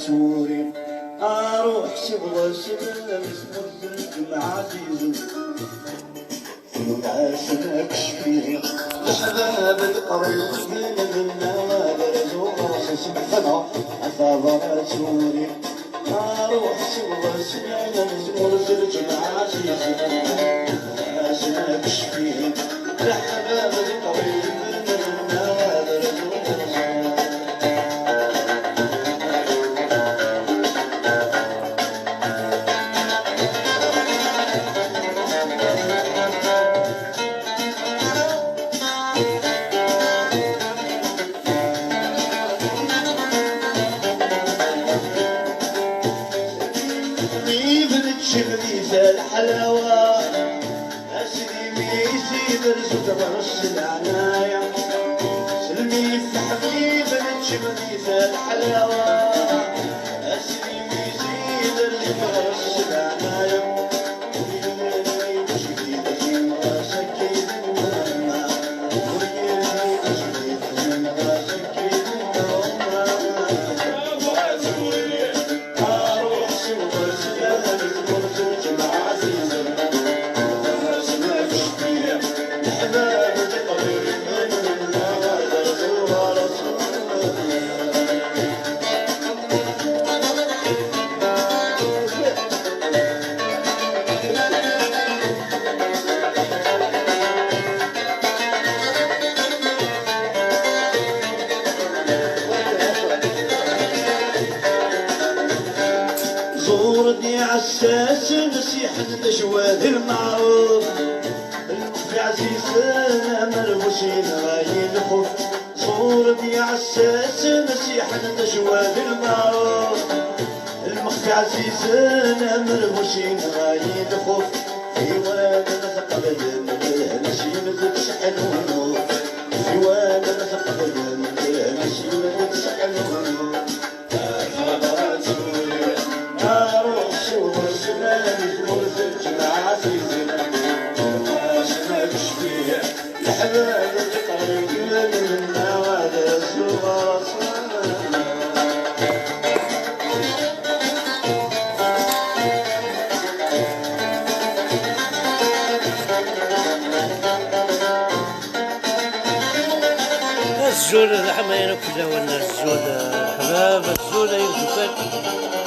سوري اروح شبغى شباب اسمه مع عزيز ونعاشناك شفيه الحباب القريب من النوادر زوج سبحانه عثابرات سوري اروح شبغى شباب اسمه مع عزيز ونعاشناك شفيه الحباب القريب من النوادر زوج الحلاوة أسري ميسي برزق برش العناية سلمي في حبيب نتشمني في الحلاوة أسري ميسي برزق برش العناية زورني عساس نسيح الجواد المعروف المخفي عزيز انا مرموشين غاين الخوف زورني عساس نسيح الجواد المعروف المخفي عزيز انا مرموشين غاين الخوف في وانا نثقل ماشي مزك شحن ونور في وانا نثقل ماشي مزك شحن ونور الزول الحماية كلها ولا الزول الحباب الزول يمكن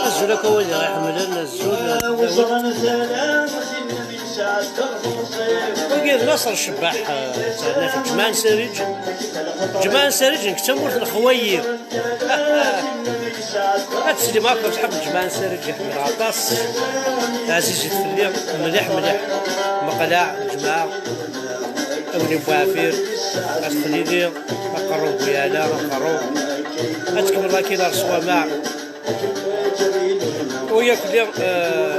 الزول كوالي راح يحملنا الزول وصلنا سلام النبي سعد وقيل نصر الشباح سعدنا في جمان سريج جمان سريج نكتمور في الخوير هاتسلي ماكو تحب جمان سريج يحمل عطاس عزيز يتفلي مليح مليح مقلع جماعة أولي بوافير أتخليلي أقرب بيالا أقرب أتكمل راكي دار صوامع وياك اليوم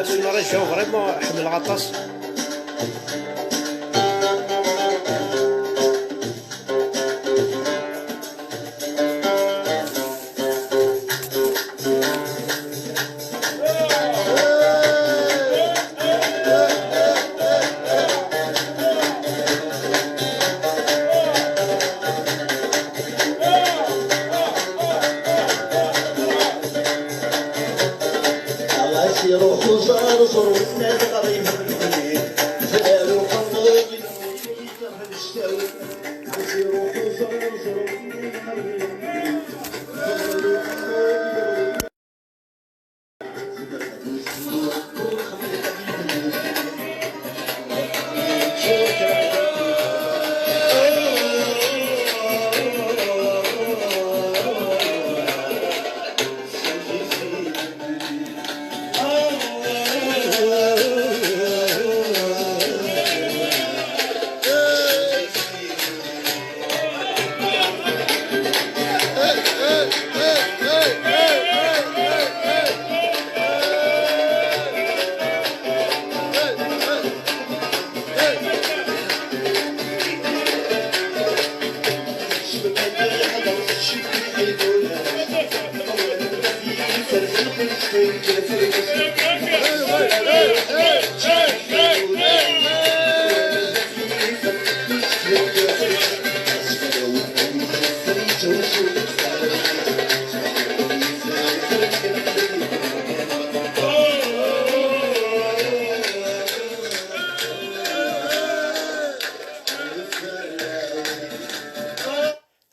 سنو رجعو فريمون حمل غطاس يروحوا زاروا زاروا الناس قريب مني زاروا قربوا يروحوا زاروا زاروا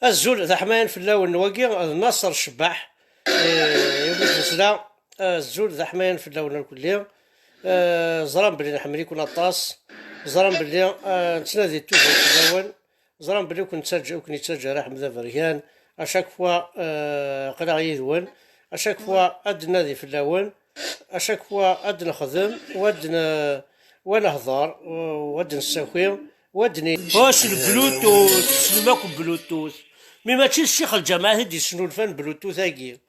الزول ذا حماين في اللون نواقي النصر الشباح يولي تسلا الزول ذا حماين في اللون الكلي زران بلي نحمل يكون الطاس زران بلي نتنادي التوفى في اللون زران بلي كنت يتسجل راح مذا فريان اشاك فوا قرا يدون اشاك فوا اد نادي في اللون اشاك فوا اد نخدم ونهضر ود نساوي ودني واش البلوتوث سلماك بلوتوث مي ماشي الشيخ الجماعة هدي شنو الفن بلوتوث هاكي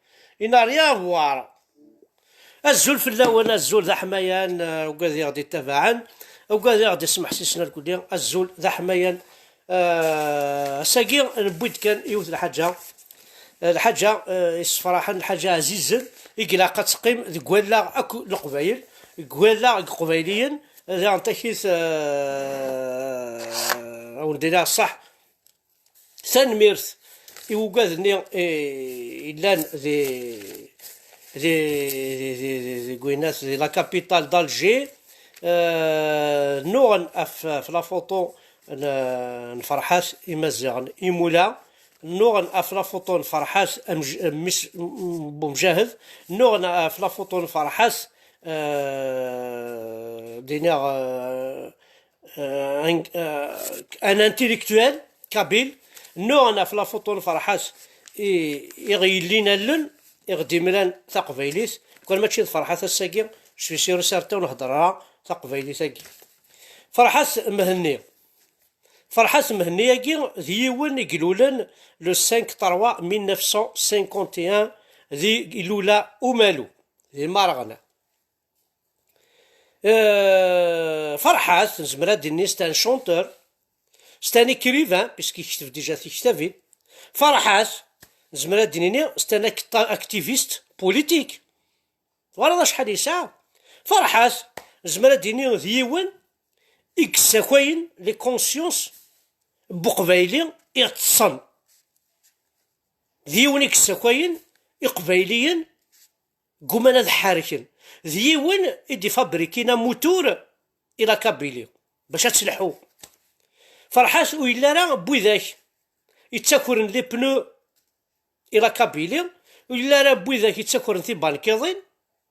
إنا ريان فوار الزول في اللون الزول ذا حمايان وقاذي غادي تبعا وقاذي غادي يسمح سيسنا الكل الزول ذا حمايان ساقي نبويد كان يوث الحاجة صراحة الحاجة عزيزة يقلا قد تقيم ذكوالا أكو القبايل كوالا قبايليا ذا عنتكيث أو نديرها صح تنميرث يوقاذني إلان ذي كوينات ذي لا كابيتال دالجي نوغن في لا فوتو نفرحات إمازيغن إيمولا نوغن في لا فوتو نفرحات بمجاهد نوغن في لا فوتو نفرحات دينار ان انتيليكتوال كابيل نوعنا في لافوتو نفرحات يغيلينا اللن يغدي ملان ثقفيليس كون ماشي فرحات الساقي شفي سيرو سارتا ونهضرها ثقفيلي ساقي فرحات مهنية فرحات مهنية كي ذيون يقولون لو 5 3 1951 ذي لولا ومالو ذي مارغنا فرحات نزمرا ديني ستان شونتور ستان اكريفان بيسكي يكتب ديجا في كتابي فرحات نزمرا ديني ستان اكتيفيست بوليتيك ولا شحال يسعى فرحات نزمرا ديني ديون اكساكوين لي كونسيونس بقبايلي يتصن ديون اكساكوين اقبايليا قمنا ذا حاركين ذيون إدي فابريكينا موتور إلى كابيلي باش تسلحو فرحاس وإلا راه بوذاك يتساكورن لي بنو إلى كابيلي وإلا راه بوذاك يتساكورن في بانكيضين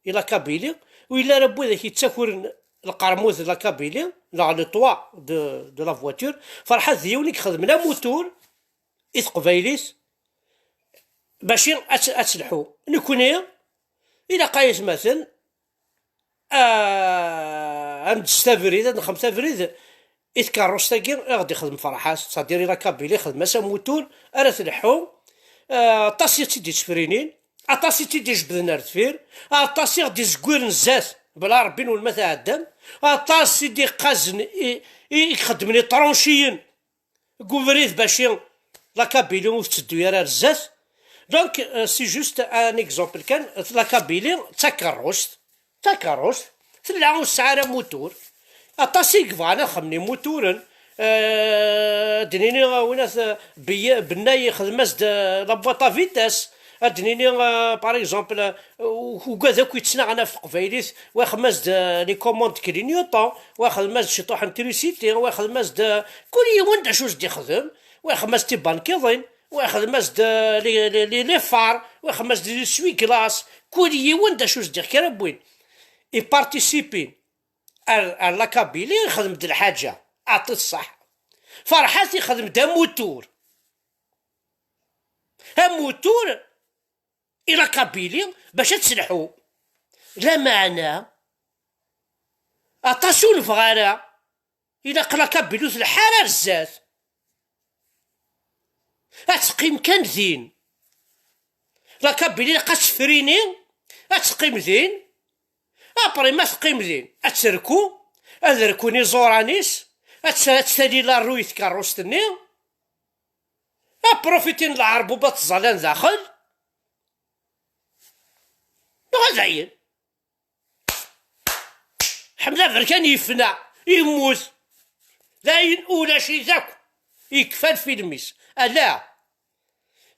إلى كابيلي وإلا راه بوذاك يتساكورن القرموز إلى كابيلي لا لو طوا دو لا فواتور فرحاس ذيون يخدم لا موتور إثقبايليس باش أتسلحو نكوني إلا قايس مثلا عند 6 افريل عند 5 افريل إتكاروس تاكي غادي يخدم فرحات صادير إلا كابيلي خدمة موتور أرا تلحو طاسي تيدي تسفرينين أطاسي تيدي جبدنا رتفير أطاسي غادي زكوير نزاز بلا ربي والما تعدم أطاسي دي قازن يخدم لي طرونشيين كوفريد باش لا كابيلي وتسدو يا رزاز دونك سي جوست ان اكزومبل كان لا كابيلي تاكاروس تلعب السعارة موتور أطاسي كفانا خمني موتورن دنيني وناس بناي خدماس لابواطا فيتاس دنيني باغ اكزومبل وكذا كيتسنى في قفايليس واخدماس لي كوموند كلينيوطون واخدماس شي طوح انتريسيتي واخدماس كل يوم دا شوز دي خدم واخدماس تي بانكيضين واخدماس لي فار واخدماس دي سوي كلاس كل يوم دا شوز دي كربوين اي بارتيسيبي لا كابيلي يخدم د الحاجه اعطي الصح فرحات يخدم دا موتور ها موتور الى كابيلي باش تسلحو لا معنى اطاسيون الفغاره الى قلا كابيلو الحاره الزات اتقيم كان ذين لا كابيلي قاش فريني اتقيم ذين ابري ما تقيم ذين اتركو ادركوني زورانيس اتسالي لا رويث كاروستني ابروفيتين العربوبات الزلان داخل غزاين حمله بركان يفنى يموت لاين اولا شي ذاك يكفى في الميس الا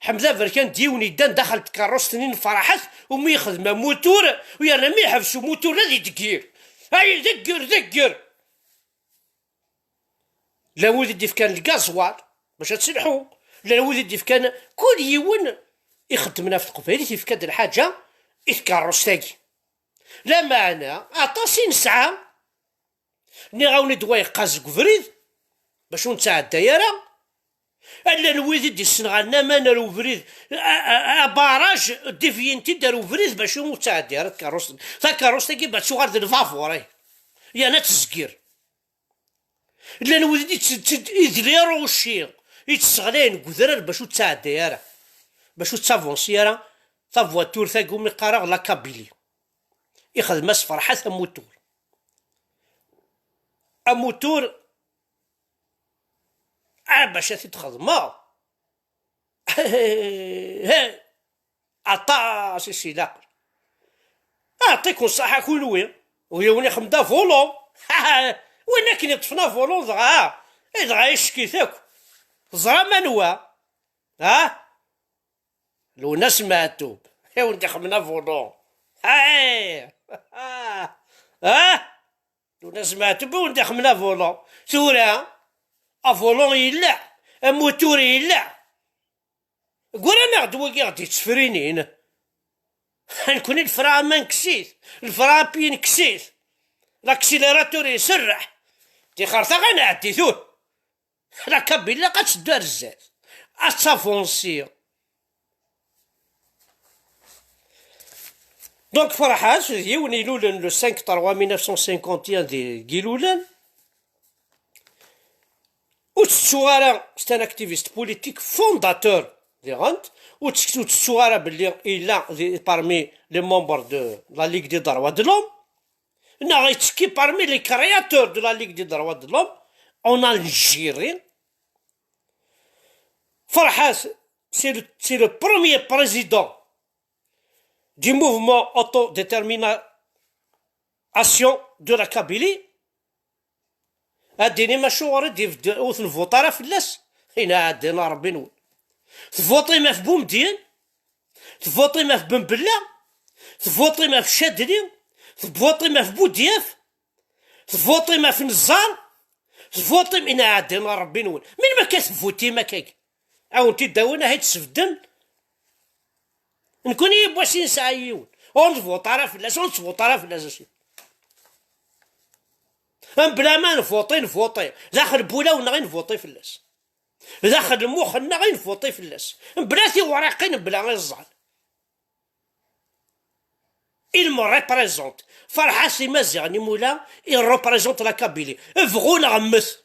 حمزه بركان ديوني دان دخلت كاروستنين فرحات ومي يخدم موتور ويا ما يحبسوا موتور هذي دكير هاي دكر لا ولدي في كان الكازوال باش تسلحو لا الولد كان كل يوم يخدمنا في القبيلة يفكد الحاجة يتكرس تاكي لا معنى عطاسي نسعى ني غاوني دوا يقازق فريد باش نتاع الدايرة الا الولد يسنغالنا ما نارو فريد باراج ديفينتي دارو فريد باش نتاع الدايرة كاروس تاكي باش تغرد الفافوري يا انا تسكير الا الولد يدليرو الشيخ يتسغلين كثرر باش تاع الدايرة باش تافونسيرا تافواتور ثاقو مقارغ لا كابيلي يخدم اس فرحة اموتور اموتور باش تخدم عطاس السلاق اعطيكم الصحة كل وين ويوني خمدا فولون وين كاين طفنا فولون دغا يشكي ثاك زرا منوا لو ناس ماتوب ونتي خمنا فولون لو ناس ماتوب ونتي خمنا فولون ثورة افولون يلا اموتور يلا قول انا غدوكي غادي تسفرينين نكون الفرا ما نكسيت الفرا بي نكسيت لاكسيليراتور يسرح تي خرطة غنعديتوه لا كابيلا قتشدو الزاز اتافونسي دونك فرحات يوني لولن لو 5 3 1951 دي كيلولن وتسوارا ستان اكتيفيست بوليتيك فونداتور دي غانت وتسوارا باللي إلا بارمي لي مومبر دو لا ليغ دي دروا دو لوم نا غيتسكي بارمي لي كرياتور دو لا ليغ دي دروا دو لوم اون الجيري فرحات سي لو بروميير بريزيدون du mouvement autodétermination de la Kabylie اديني مشهور دي اوث الفوطاره فلاس هنا عندنا ربي نول تفوطي ما في بومدين تفوطي ما في بنبله تفوطي ما في شادلي تفوطي ما في بودياف تفوطي ما في نزار تفوطي من عندنا ربي نول من ما كتفوتي ما كاك او انت داونا هيت تسفدن نكون يبواسين سايون ونفوطاره فلاس ونفوطاره فلاس بلا ما نفوطي داخل بولا غير نفوطي فلاس داخل المخ غير نفوطي فلاس بلاتي ورقين بلا غير الزعل il me représente فرحة سي مزيغني مولا il représente la Kabylie افغونا غمث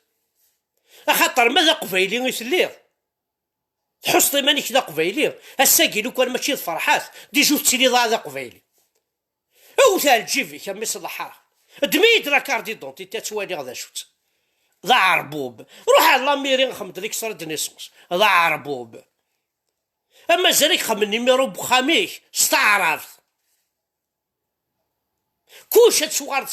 خاطر ماذا قبيلي يسليغ تحسطي مانيك ذا قبيلي الساقي لو كان ماشي فرحات دي جوج تسيلي ذا قبيلي او ثال جيفي كان مثل الحاره دميت لا كاردي دونتيتي توالي غدا شوت ذا عربوب روح على لاميري نخمد ليك صرد نيسونس ذا عربوب اما زالك خم النيميرو بخاميك استعرفت كلشي تسوار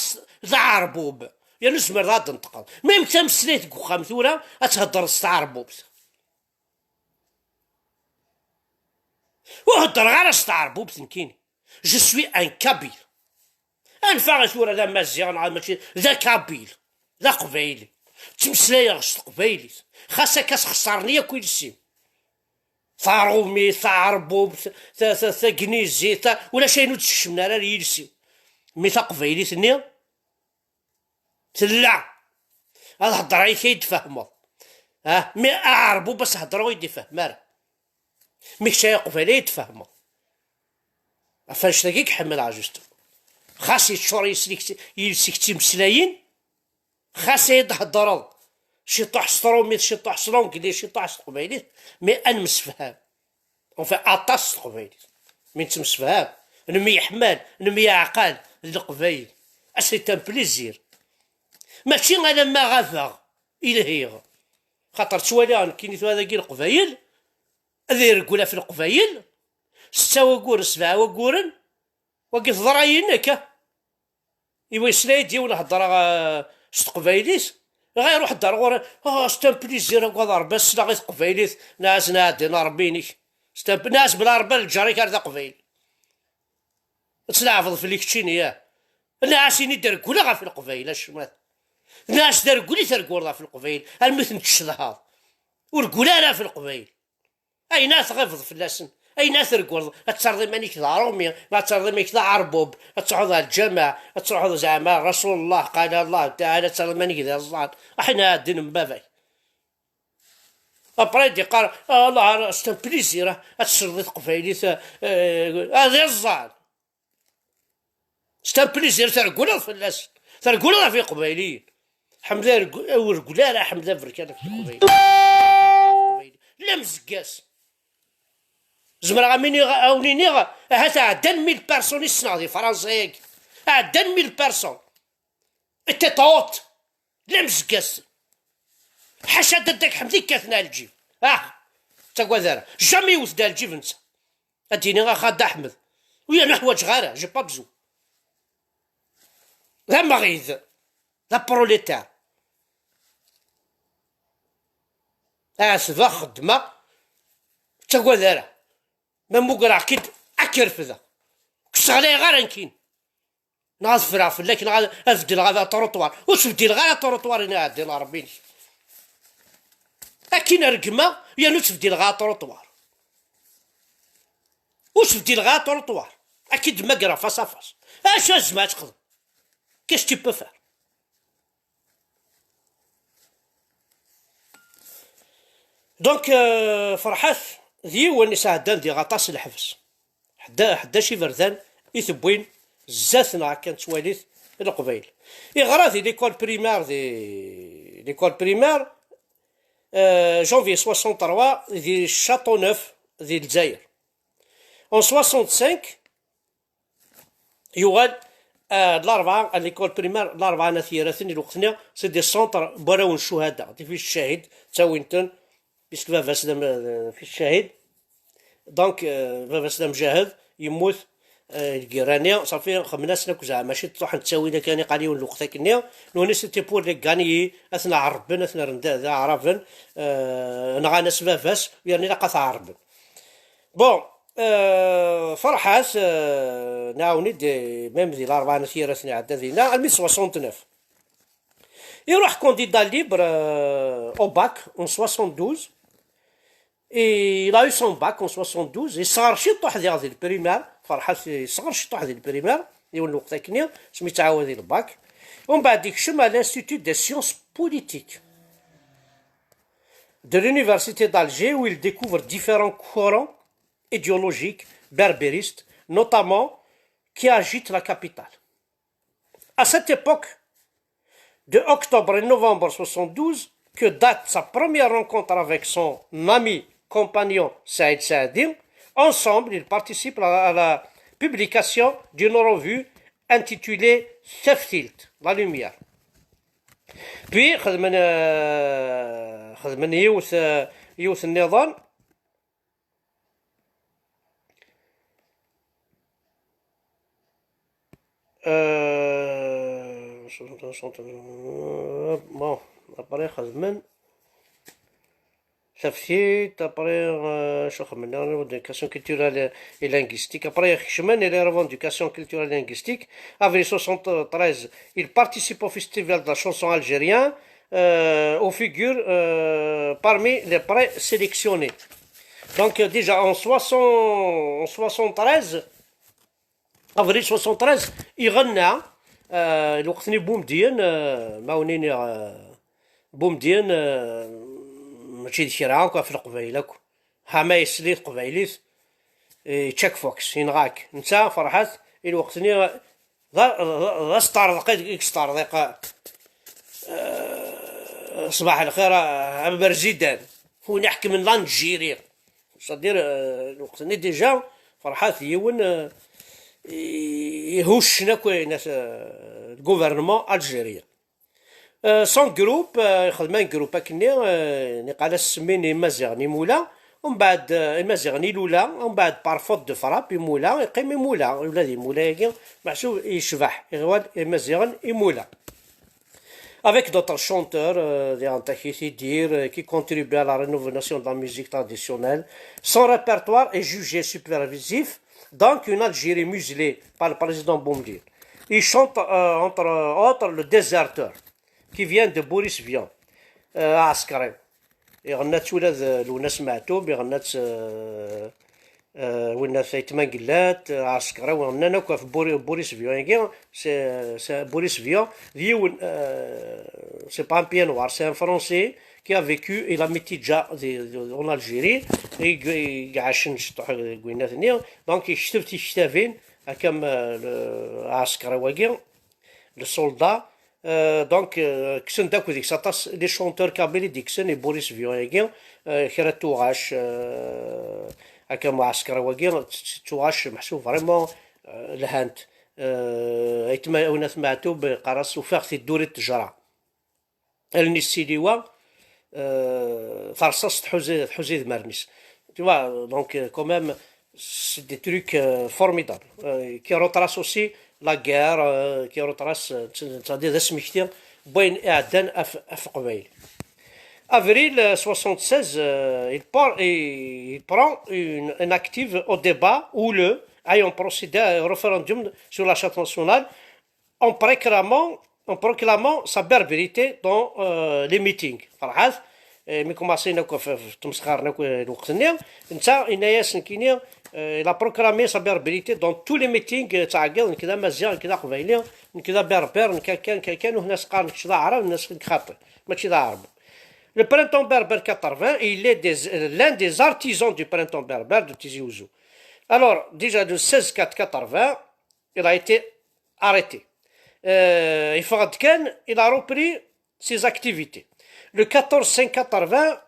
ذا عربوب يا نسمر ذا تنتقل ما يمكن مسليت كوخام ثورة اتهضر استعربوب وهضر غير استعربوب تنكيني جو سوي ان كابيل انفع ثورة ذا مزيان ماشي ذا كابيل ذا قبيلي تمسلايا غش قبيلي خاصك خسرني كل شيء ثارومي ثعربوب ثا كنيزي ولا شي نوت تشمنا راه يلسي مي ثا قبيلي ثني تلع هذا هضر كي تفهموا مي اعربوا بس هضروا يدي فهم راه مي شي قبيلي يتفهموا فاش تلاقيك حمل عجزتو خاص يتشور يلسيك تمسلاين خاص يتهضروا شي طاح ستروميت شي طاح سلونك شي طاح قبيلي مي انمس فهم اونفي اطاس قبيلي من تمس فهم نمي حمال نمي عقال القبيل سي ان بليزير ماشي انا ما غافا الهيغ خاطر توالي كاين هذا كي القبايل هذا يرقولا في القبايل 6 وقور 7 وقورن وقف ضراينك ايوا سلايدي ولا هضر شت قبايليس غير روح دار غور ستان بليزير وقدر بس لا غير قبايليت ناس نادينا ربيني ستان ناس بلا ربا الجاري كار ذا قبايل تلعفض في ليكتشيني يا ناس يدركوا لا في القبايل اش مات ناس دركوا لي تركوا في القبايل المثل تشذها ورقوا لا في القبايل اي ناس غفظ فلاسن، اي ناس رقوض ترضي مانيك ذا رومي، ما ترضي مانيك ذا عربوب، تروحوا ذا الجماعة، تروحوا زعما رسول الله قال الله تعالى ترضي مانيك ذا الزعان، احنا الدين مبافي. ابري دي قال الله ستان بليزير تشرضي قفايليت هذا الزعان. ستان بليزير ترقولا فلاس، ترقولا في قبايليين. حمد الله ورقولا راه حمد الله بركان في قبايلي. لا مزقاس. زمرا غاميني اونيني هاتا عدان 1000 بيرسون يسنع دي فرنسا عدان 1000 بيرسون. انت طوط لا مزقاس. حاشا داك حمدي كاتنا الجيب. تقوى ذارا جامي وث دا الجيب انت. اديني غا خاد احمد. ويا نحواج غارة جي با بزو. لا مغيظ. لا بروليتار. اسفا خدمة. تقوى ذارا. ما موقرا كيد اكرفذا. كسالي غارة نكين. نغاز فرافل لكن نغاز افدل غادا طروطوار. واش بديل غادا طروطوار انا عدي الله ربي. أكين رقمة يا نوت بديل غا طروطوار. واش بديل غا طروطوار. أكيد مقرا فاس فاس. اش لازم تخدم. كاش تي بو فار. دونك فرحات ذي ونسا عدان دي غطاس الحبس. حدا شي فردان يثبوين زاتنا كانت تواليث القبيل. يغرا ليكول بريمير ليكول بريمير janvier 63 دي شاطو نوف دي الجزائر. en 65 يوغال الأربعة ليكول بريمير الأربعة نثيرة الوقتنا سي دي سونتر براون الشهداء دي في الشاهد تاوينتن بيسك فافا سلام في الشاهد دونك فافا سلام جاهد يموت الكيرانيا صافي خمنا سنة كوزا ماشي تروح نتساوينا كاني قاليون الوقت كنيا نوني سيتي بور لي غانيي اثنا عربن اثنا رندا عربن نغانا سبافاس يعني لا قطع عربن بون فرحاس ناوني دي ميم دي الاربعه نسير سنه عدا دينا 1969 يروح كونديدا ليبر au bac en 72 et il a eu son bac en 72 يصغر شي طوح ديال البريمير فرحات يصغر شي طوح ديال البريمير يولي الوقت كنيا سميت عاود الباك ومن بعد يكشم à l'Institut des sciences politiques de l'université d'Alger où il découvre différents courants idéologiques berbéristes notamment qui agitent la capitale. À cette époque, de octobre et novembre 72, que date sa première rencontre avec son ami compagnon Saïd Saadin, ensemble, ils participent à la publication d'une revue intitulée Seftilt, la lumière. Puis, خدمن يوث النظام bon après خدمن تفسير après شو خدمنا l'éducation culturelle et linguistique après chemin et les revendications culturelles et linguistiques avril 73 il participe au festival de la chanson algérien aux figures parmi les présélectionnés donc déjà en 73 avril 73 يغنى الوقتني بومدين ماونيني بومدين ماشي شراك في القبيله هما يسليت قبيليت تشيك فوكس ينغاك نتا فرحات الوقتني ذا ستارضق ستارضق صباح الخير برزيدان هو نحكي من لانجيري صدير الوقتني ديجا فرحات يون يهوشنا كوي ناس الغوفرنمون الجيريان سون جروب خدمان جروب هكني قال سميني مازيغني مولا ومن بعد مازيغني لولا ومن بعد بارفوت دو فراب يمولا يقيم يمولا ولادي مولا محسوب يشبح يغوال مازيغن يمولا avec d'autres chanteurs qui contribuent à la rénovation de la musique traditionnelle. Son répertoire est jugé supervisif, donc une Algérie muselée par le président Boumediene. Il chante entre autres le Déserteur, qui vient de Boris Vian, à Askari. يغنات ولاد الوناس معتوب يغنات وين ثايتما قلات عسكرة وغنانا كوا في بوريس فيو سي بوريس فيو ديون سي با ان بيان نوار سي ان فرونسي qui a vécu il a métis déjà en Algérie et عاشن شطح قوينات دونك يشتفت يشتافين كم العسكرة واقي le soldat donc كسن داكو ديك ساطاس لي شونتور كابيلي ديكسن et بوريس فيو واقي خيرات توغاش هكا معسكر واقي توغاش محسوب فريمون لهانت ايتما وناس معتوب قراص وفاق في الدوري التجرة النسيليوا فرصص حوزي مرنيس tu vois donc quand même c'est des trucs formidables qui retracent aussi la guerre qui retracent c'est-à-dire des سميكتي بين اعدان في قبيل avril 76, il prend une active au débat où le ayant procédé à un référendum sur la charte nationale en proclamant sa berbérité dans les meetings. فرحات ملي كوماسينا في تمسخرنا الوقت نتا ياسن كينيا il a proclamé sa berbérité dans tous les meetings تاع كاع كذا مزيان كذا قبيلي كذا بربر كان وناس قال كذا عرب وناس خاطئ ماشي ذا عرب. Le printemps berbère 80, il est l'un des artisans du printemps berbère de Tizi Ouzou. Alors, déjà de 16-4-80, il a été arrêté. Il a repris ses activités. Le 14-5-80,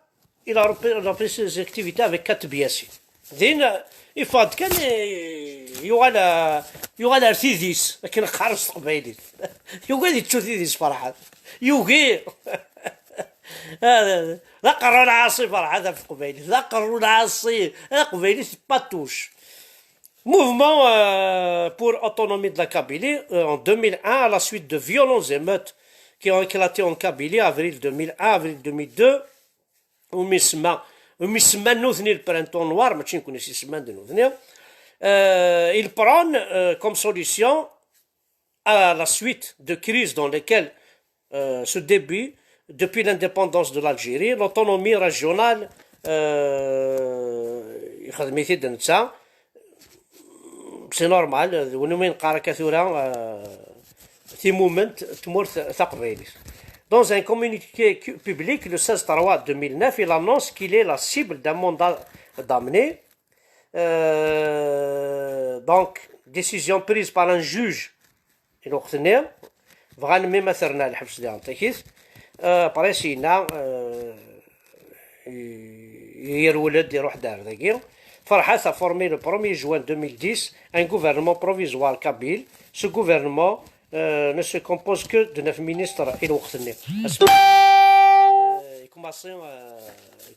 il a repris ses activités avec Katbiassi. Il y aura l'arthidis, لكن خارج قبيلي. يوغي تشوثيديس فرحات. يوغي لا قرون عاصي فرح هذا في قبيلي لا قرون عاصي قبيلي باتوش mouvement pour autonomie de la Kabylie en 2001 à la suite de violentes émeutes qui ont éclaté en Kabylie avril 2001 avril 2002 ومسمى نوثني البرنتون نوار ماشي نكون يسمى نوثني il prend comme solution à la suite de crises dans lesquelles ce début depuis l'indépendance de l'Algérie, l'autonomie régionale c'est normal ونمين قارة كثيرة في مومنت تمورث ثقبيلي. Dans un communiqué public le 16/3/2009, il annonce qu'il est la cible d'un mandat d'amener. Donc, décision prise par un juge. Il a obtenu. Vraiment, مثلنا الحبس ديال تكيس. بريسينا يرولد يروح دار ذاكي فرحات a formé le 1er juin 2010 un gouvernement provisoire kabyle. Ce gouvernement ne se compose que de 9 ministres et l'Oqtene. Il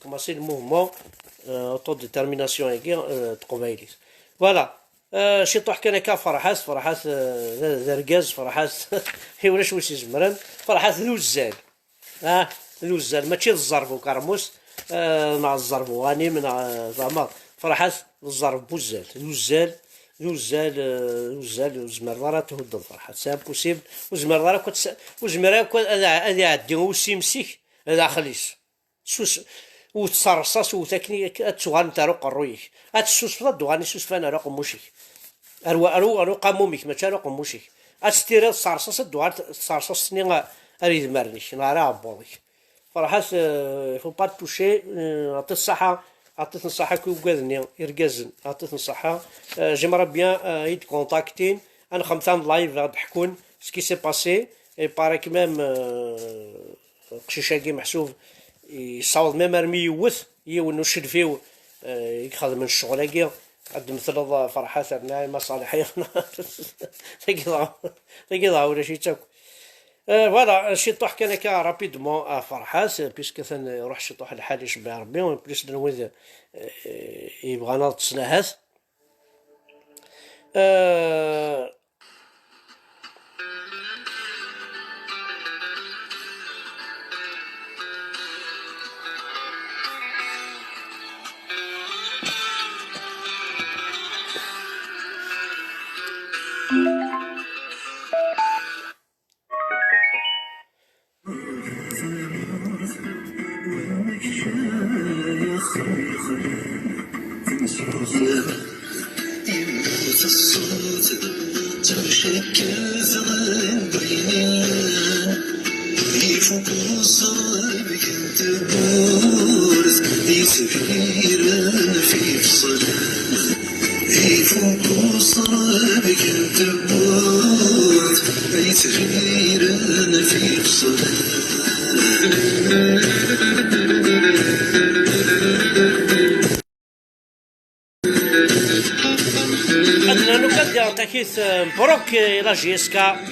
commençait le mouvement autodétermination et guerre تقبيليس. Voilà. شي طوح كان هكا فرحات زرقاز فرحات ولاش واش يزمرن فرحات ذو الزال ماشي الزرف وكرموس مع الزرف وغاني من زعما فرحات الزرف بوزال وزمر ضرا تهد الفرحات سي امبوسيبل وزمر ضرا وزمر هذا يعدي وسيمسيك هذا خليس سوس وتصرصص وتكني تسوغان تاع قرويك اتسوس فلا دوغاني سوس فانا رقم موشيك ارو قاموميك ماشي رقم موشيك اتستير صرصص دوغان صرصص ني اريد مرنيش نارا بوضيك فرحات فو با توشي عطي الصحة عطيت الصحة كي وقاذني يرقازن عطيت الصحة جيمرا بيان يد كونتاكتين انا خمسان لايف غاد حكون سكي سي باسي اي باريك ميم قشيشاكي محسوب يصاوض ميم رمي يوث يونو شدفيو يخدم الشغل هكا عند مثل فرحات عندنا مصالح تقيضا ولا شي تاكل فوالا شي طوح كان هكا رابيدمون فرحات بيسك ثان يروح شي طوح الحال يشبع ربي بليس نوذ يبغانا تصلاحات يموت الصوت تشكل زغن بيننا يفوق الصعب كنت بورز يسفيرا في فصلنا يفوق الصعب كنت بورز يسفيرا في فصلنا عندنا نكد تاكيث مبروك لا جيسكا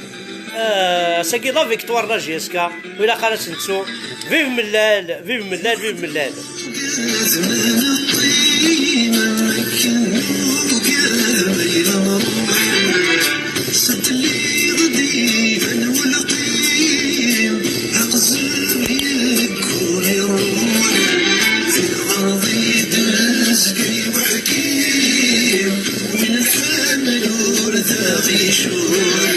ساكي لا فيكتوار لا جيسكا ولا قالت نتسو فيف ملال فيف ملال فيف ملال زمان الطين مكن وقال صد لي غديفا والقيم أقزم يكون يروح في الغاضي دزقي وحكيم من الحمل ورثاغي شور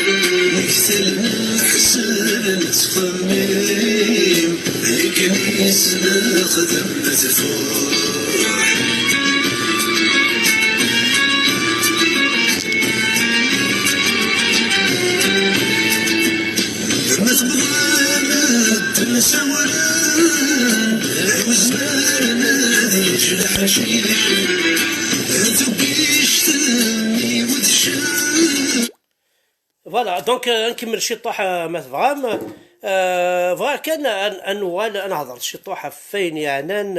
نكسل نحسن نتخمم الكنيس نخدم مزفوح فوالا دونك نكمل شي طوحه ما تبغام فوالا كان انوال نهضر شي طوحه فين يعني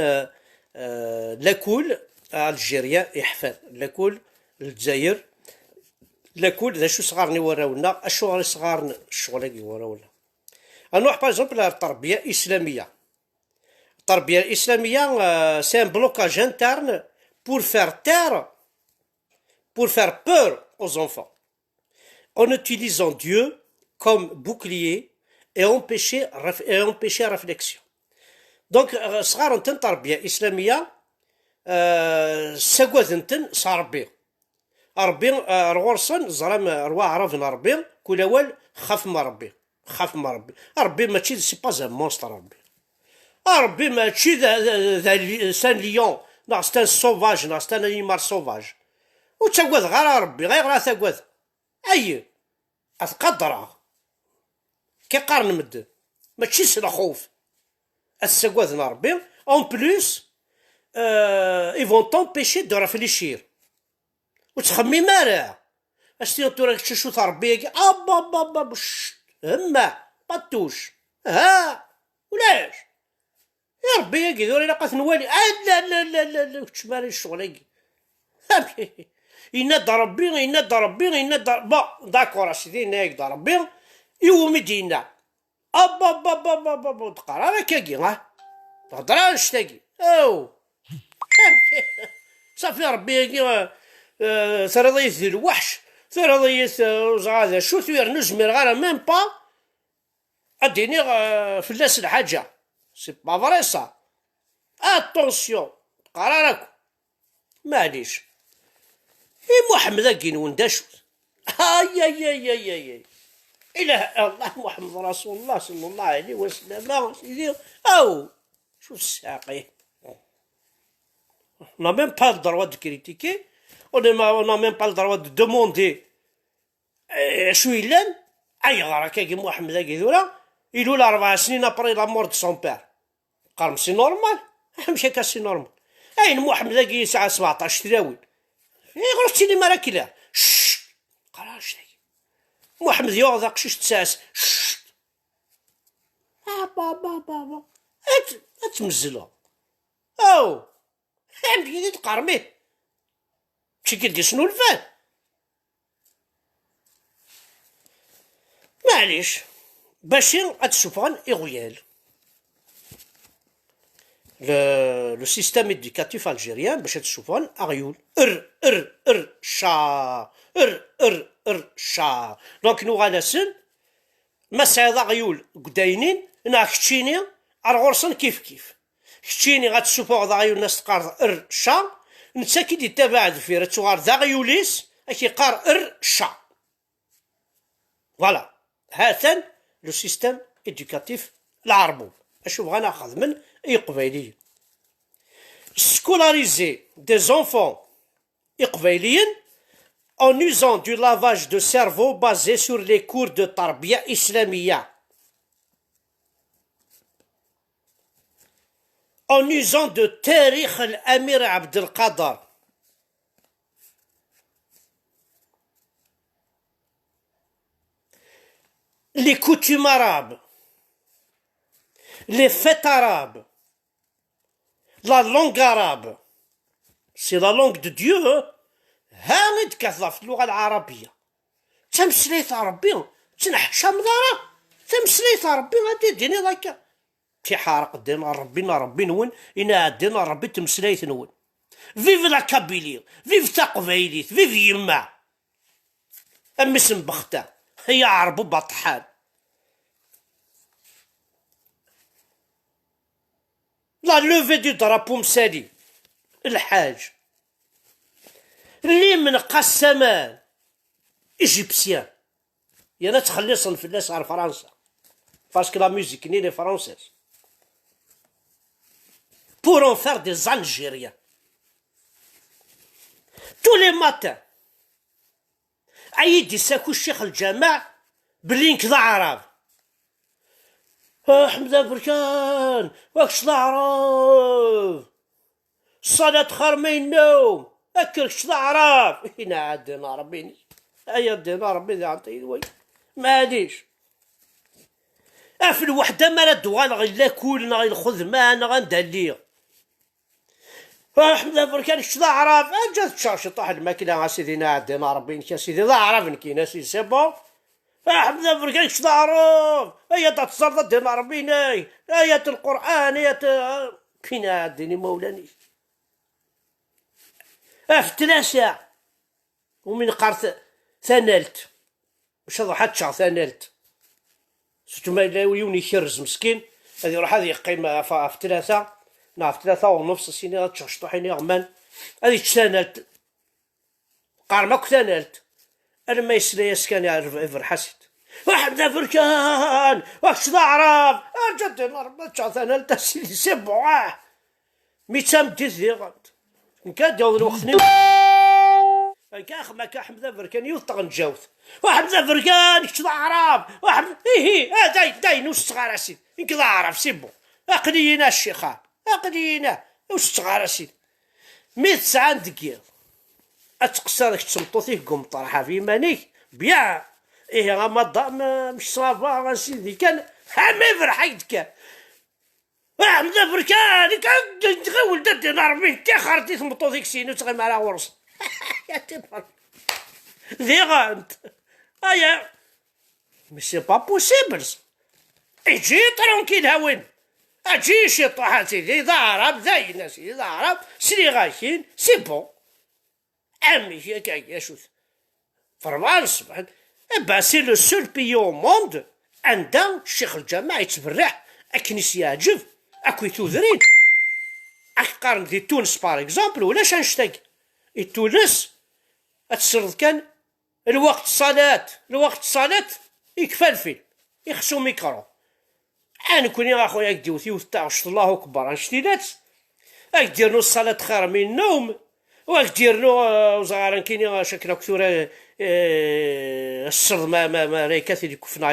لاكول الجيريا يحفل لاكول الجزائر لاكول ذا شو صغارني وراونا الشغل صغارن الشغل وراونا نروح باغ اكزومبل التربيه الاسلاميه التربيه الاسلاميه سي ان بلوكاج انترن pour faire taire pour faire peur aux enfants en utilisant Dieu comme bouclier et empêcher réflexion. Donc, صغار نتن تربية إسلامية ساقوذ نتن صاربي ربي رغورسن زرام روا عرفنا ربي كل أول خاف ما ربي خاف ما ربي ربي ماشي سي با زان مونستر ربي ربي ماشي سان ليون نا سي ان سوفاج نا سي ان انيمال سوفاج وتاقوذ غير ربي غير غير تاقوذ أي أتقدره كي قارن مدن ماشي سنا خوف السقوذ ربي اون بلوس ils vont t'empêcher de réfléchir وتخمم مالها اش تي راك تشوشو ربي ابا بابا هما باتوش ها ولاش يا ربي يا كيدور الا قات نوالي لا لا لا لا لا تشمال الشغل يناد ربي يناد ربي يناد با داكور اسيدي نايك ربي يوم دينا ابا بابا بابا تقرا راك كاكي ها تهضر نشتاكي او صافي ربي ثرضيت الوحش ثرضيت زغاده شو ثير نجمر غير ميم با اديني فلاس الحاجه سي با فري سا اتونسيون تقرا راكو معليش اي محمد كين ونداشو اي اي اي اي اي اله الله محمد رسول الله صلى الله عليه وسلم سيدي او شو الساقي on n'a même pas le droit de critiquer on n'a même pas le droit de demander شو يلان اي غرا كي محمد كيدورا يلو 4 سنين ابري لا مور دو سون بير قال سي نورمال ماشي كا سي نورمال اين محمد كي ساعه 17 تراوي غرفتي لي مراكله قراش محمد يوضع قشيش تساس بابا بابا اتمزلو او بديتي تقرمي شي كيدير شنو الفان معليش باش غتشوفون اغيال le système éducatif algérien باش تشوفون اغيول شا شا دونك نو غادسن ما سعيد غيول قداينين انا كتشيني ارغورسن كيف كتشيني غتشوفو غيول الناس تقار شا نتا كي يتبع الفيرة تغار ذا غيوليس اكي قار شا فوالا هذا لو سيستيم éducatif العربو اشوف غناخذ من اي قبيلي scolariser des enfants iqbayliyen en usant du lavage de cerveau basé sur les cours de tarbia islamia. En usant de Tarikh al-Amir Abdelkader. Les coutumes arabes, les fêtes arabes, la langue arabe, c'est la langue de Dieu. ها نتكلم في اللغة العربية. تمسليت ربي تنحشى مضارة. تمسليت ربي غادي ديني ذاك. تيحارق دينا ربي نون إنا دينا ربي تمسليت نون. فيف لا كابيلي، فيف تقبيليت، فيف يما. أمس بختة هي عربو بطحان. لا لوفي دو درابو مسالي الحاج اللي من قسمان ايجيبسيان يانا تخلصن في الناس على فرنسا باسكو لا ميوزيك ني لي فرونسيز pour en faire des Algériens tous les matins عيد يساكو الشيخ الجماع بلي نكذا عرب حمزة بركان واكش العرب الصلاة خير من النوم أكلش العرب هنا عندنا ربي أيا دينا ربي ذا عطيني وي معليش في الوحدة ما لا دوغان غير لاكولنا غير الخدمة أنا غندلي حمزة بركان كش العرب جات تشارشي طاح الماكلة سيدي عندنا ربي يا سيدي ذا عرب نكينا سيدي سي بون حمزة بركان كش العرب أيا تصرد دينا ربي آيات القرآن آيات كاين عندني مولاني في 3 ومن قرت ثنالت واش هذا حد شهر ثنالت سوتو ما يوني يخرز مسكين هذه يروح هذه قيمة في 3 في 3 ونص سيني تشطو حيني غمان هذه تثنالت قارمك ثنالت انا ما يسلي يسكن يعرف حسيت واحد فركان واش العرب جد نهار شهر ثنالت سيدي سي بون ميتام ديزيغ نكاد يوض الوقت كاخ ما كحمزة بركان يوثق نجاوث وحمزة بركان كش العرب واحد داي نوش صغار اسيد ينك العرب سيبو اقلينا الشيخان اقلينا وش صغار اسيد 109 دقيقة اتقصى داك تسمطوثي قوم طرحها في مانيك بيع غا مش صافا غاسيدي كان حامي فرحيت كان حمزة بركان كان تغول ددي نربيه كي خرجتي تمطو ديك سينو تغيم على ورص يا تبر ذي غانت ايا مي سي با بوسيبل اجي ترونكيل هاوين اجي شي طاحة سيدي ذا عرب زاينا سيدي ذا عرب سيدي غاشين سي بون عمي هي كاع شوف فرنسا بعد با سي لو سول بيي او موند عندها الشيخ الجامع يتبرح اكنيس يعجب اكو يتوذرين اقارن دي تونس بار اكزامبل ولا شانشتاق تونس اتسرد كان الوقت الصلاة يكفى الفيلم يخصو ميكرو انا كوني اخويا كديوثي وتاعش الله اكبر انشتيلات اكدير نص صلاة خير من النوم واكدير نو زغارا كيني شكل كثورة السرد ما ريكاثي اللي كفنا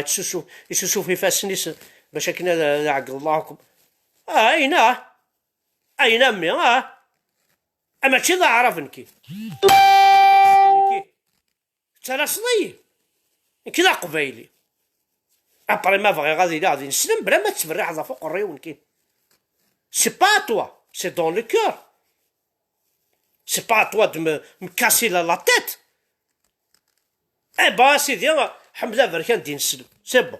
يسوسو في فاسنيس باش كنا عقل الله اكبر اين امي اما تشي ذا عرفنكي ترى كذا قبيلي ابري ما بغي غادي نسلم بلا ما تبرع ذا فوق الريون كي سي با توا سي دون لو كور سي با توا دو مكاسي لا تيت با سيدي حمزة بركان دي نسلم سي بون